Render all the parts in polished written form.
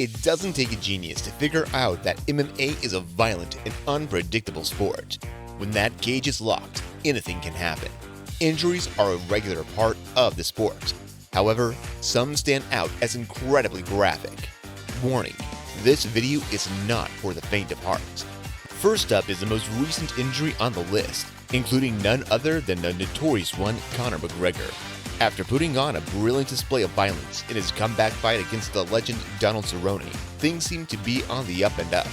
It doesn't take a genius to figure out that MMA is a violent and unpredictable sport. When that cage is locked, anything can happen. Injuries are a regular part of the sport. However, some stand out as incredibly graphic. Warning, this video is not for the faint of heart. First up is the most recent injury on the list, including none other than the notorious one, Conor McGregor. After putting on a brilliant display of violence in his comeback fight against the legend Donald Cerrone, things seemed to be on the up and up.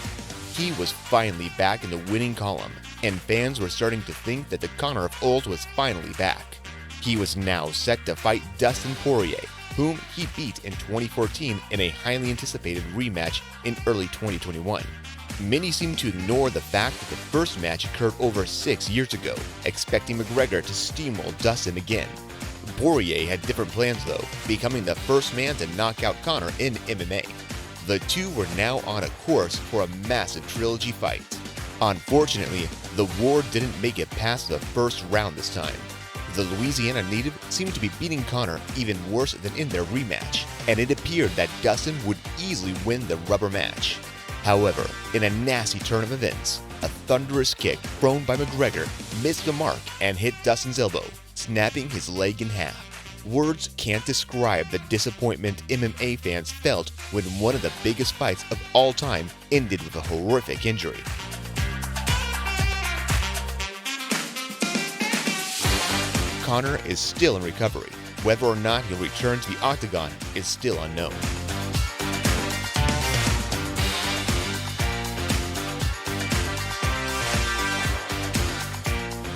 He was finally back in the winning column, and fans were starting to think that the Conor of old was finally back. He was now set to fight Dustin Poirier, whom he beat in 2014 in a highly anticipated rematch in early 2021. Many seem to ignore the fact that the first match occurred over 6 years ago, expecting McGregor to steamroll Dustin again. Poirier had different plans though, becoming the first man to knock out Conor in MMA. The two were now on a course for a massive trilogy fight. Unfortunately, the war didn't make it past the first round this time. The Louisiana native seemed to be beating Conor even worse than in their rematch, and it appeared that Dustin would easily win the rubber match. However, in a nasty turn of events, a thunderous kick thrown by McGregor missed the mark and hit Dustin's elbow, snapping his leg in half. Words can't describe the disappointment MMA fans felt when one of the biggest fights of all time ended with a horrific injury. Conor is still in recovery. Whether or not he'll return to the octagon is still unknown.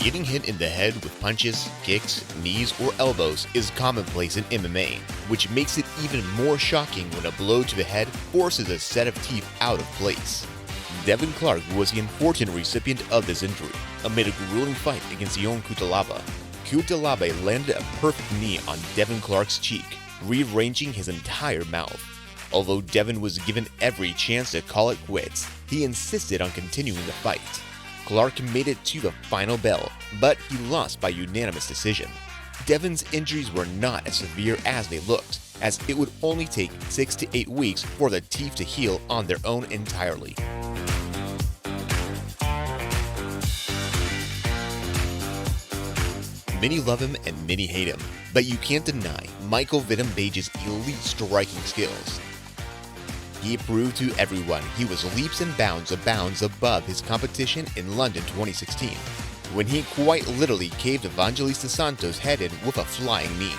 Getting hit in the head with punches, kicks, knees, or elbows is commonplace in MMA, which makes it even more shocking when a blow to the head forces a set of teeth out of place. Devin Clark was the unfortunate recipient of this injury amid a grueling fight against Jon Cutelaba. Cutelaba landed a perfect knee on Devin Clark's cheek, rearranging his entire mouth. Although Devin was given every chance to call it quits, he insisted on continuing the fight. Clark made it to the final bell, but he lost by unanimous decision. Devin's injuries were not as severe as they looked, as it would only take 6 to 8 weeks for the teeth to heal on their own entirely. Many love him and many hate him, but you can't deny Michael Venom Page's elite striking skills. He proved to everyone he was leaps and bounds above his competition in London 2016, when he quite literally caved Evangelista Santos' head in with a flying knee.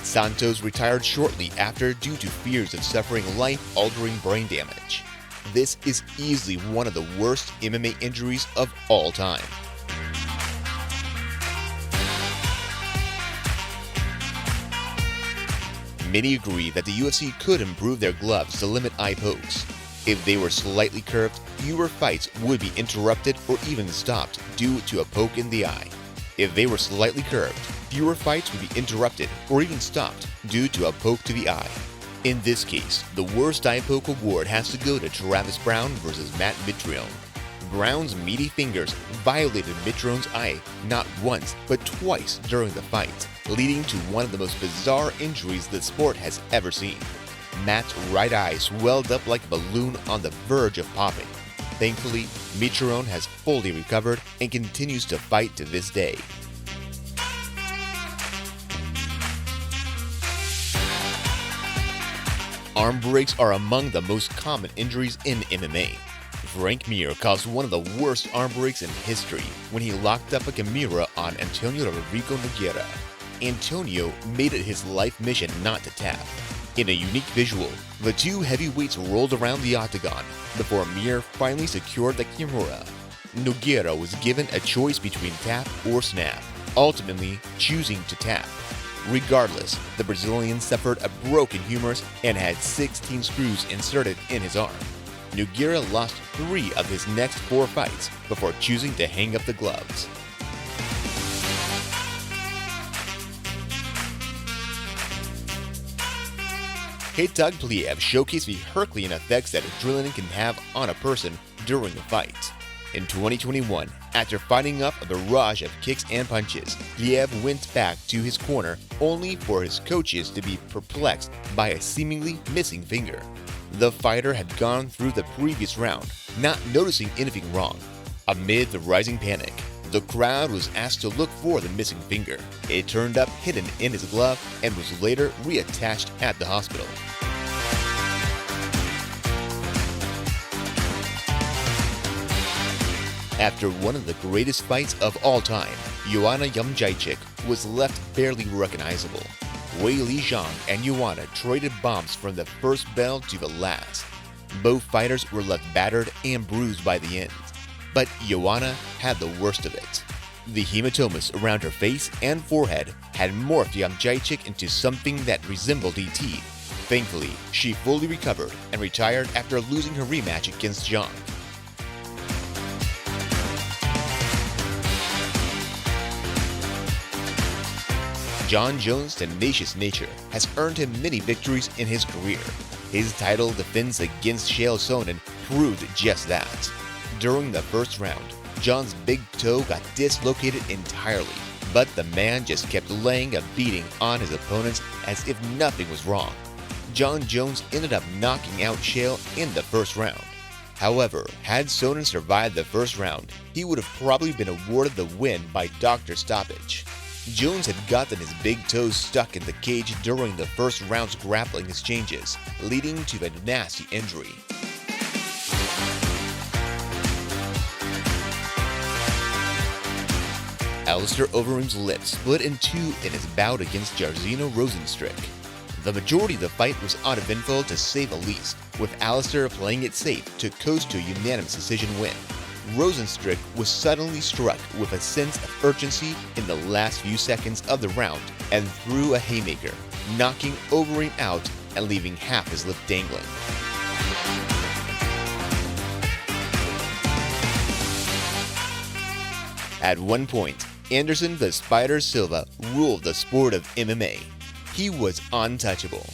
Santos retired shortly after due to fears of suffering life-altering brain damage. This is easily one of the worst MMA injuries of all time. Many agree that the UFC could improve their gloves to limit eye pokes. If they were slightly curved, fewer fights would be interrupted or even stopped due to a poke in the eye. If they were slightly curved, fewer fights would be interrupted or even stopped due to a poke to the eye. In this case, the worst eye poke award has to go to Travis Browne versus Matt Mitrione. Browne's meaty fingers violated Mitrione's eye not once but twice during the fight, leading to one of the most bizarre injuries the sport has ever seen. Matt's right eye swelled up like a balloon on the verge of popping. Thankfully, Mitrione has fully recovered and continues to fight to this day. Arm breaks are among the most common injuries in MMA. Frank Mir caused one of the worst arm breaks in history when he locked up a Kimura on Antonio Rodrigo Nogueira. Antonio made it his life mission not to tap. In a unique visual, the two heavyweights rolled around the octagon before Mir finally secured the Kimura. Nogueira was given a choice between tap or snap, ultimately choosing to tap. Regardless, the Brazilian suffered a broken humerus and had 16 screws inserted in his arm. Nogueira lost 3 of his next 4 fights before choosing to hang up the gloves. Khetag Pliev showcased the Herculean effects that adrenaline can have on a person during a fight. In 2021, after fighting off a barrage of kicks and punches, Pliev went back to his corner only for his coaches to be perplexed by a seemingly missing finger. The fighter had gone through the previous round, not noticing anything wrong. Amid the rising panic, the crowd was asked to look for the missing finger. It turned up hidden in his glove and was later reattached at the hospital. After one of the greatest fights of all time, Joanna Jedrzejczyk was left barely recognizable. Weili Zhang and Joanna traded bombs from the first bell to the last. Both fighters were left battered and bruised by the end, but Joanna had the worst of it. The hematomas around her face and forehead had morphed Jedrzejczyk into something that resembled ET. Thankfully, she fully recovered and retired after losing her rematch against Zhang. Jon Jones' tenacious nature has earned him many victories in his career. His title defense against Chael Sonnen proved just that. During the first round, Jon's big toe got dislocated entirely, but the man just kept laying a beating on his opponents as if nothing was wrong. Jon Jones ended up knocking out Chael in the first round. However, had Sonnen survived the first round, he would have probably been awarded the win by doctor stoppage. Jones had gotten his big toes stuck in the cage during the first round's grappling exchanges, leading to a nasty injury. Alistair Overeem's lip split in two in his bout against Rozenstruik. The majority of the fight was uneventful to say the least, with Alistair playing it safe to coast to a unanimous decision win. Rozenstruik was suddenly struck with a sense of urgency in the last few seconds of the round and threw a haymaker, knocking Overeem out and leaving half his lip dangling. At one point, Anderson the Spider Silva ruled the sport of MMA. He was untouchable.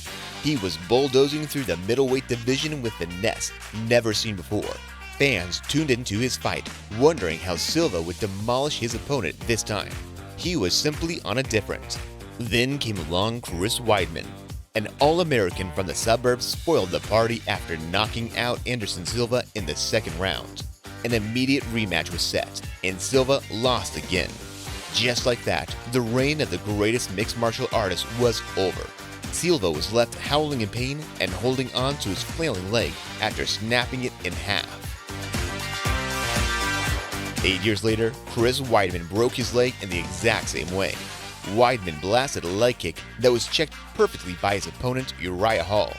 He was bulldozing through the middleweight division with finesse never seen before. Fans tuned into his fight, wondering how Silva would demolish his opponent this time. He was simply on a different. Then came along Chris Weidman. An All-American from the suburbs spoiled the party after knocking out Anderson Silva in the second round. An immediate rematch was set, and Silva lost again. Just like that, the reign of the greatest mixed martial artist was over. Silva was left howling in pain and holding on to his flailing leg after snapping it in half. 8 years later, Chris Weidman broke his leg in the exact same way. Weidman blasted a leg kick that was checked perfectly by his opponent Uriah Hall.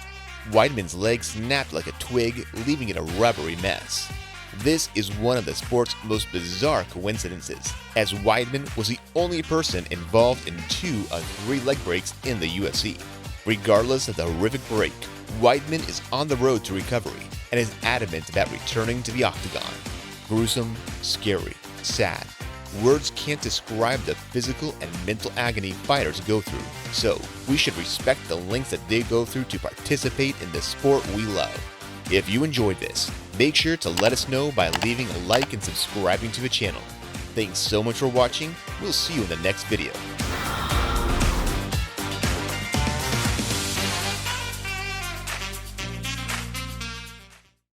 Weidman's leg snapped like a twig, leaving it a rubbery mess. This is one of the sport's most bizarre coincidences, as Weidman was the only person involved in 2 of 3 leg breaks in the UFC. Regardless of the horrific break, Weidman is on the road to recovery and is adamant about returning to the octagon. Gruesome, scary, sad. Words can't describe the physical and mental agony fighters go through, so we should respect the lengths that they go through to participate in the sport we love. If you enjoyed this, make sure to let us know by leaving a like and subscribing to the channel. Thanks so much for watching. We'll see you in the next video.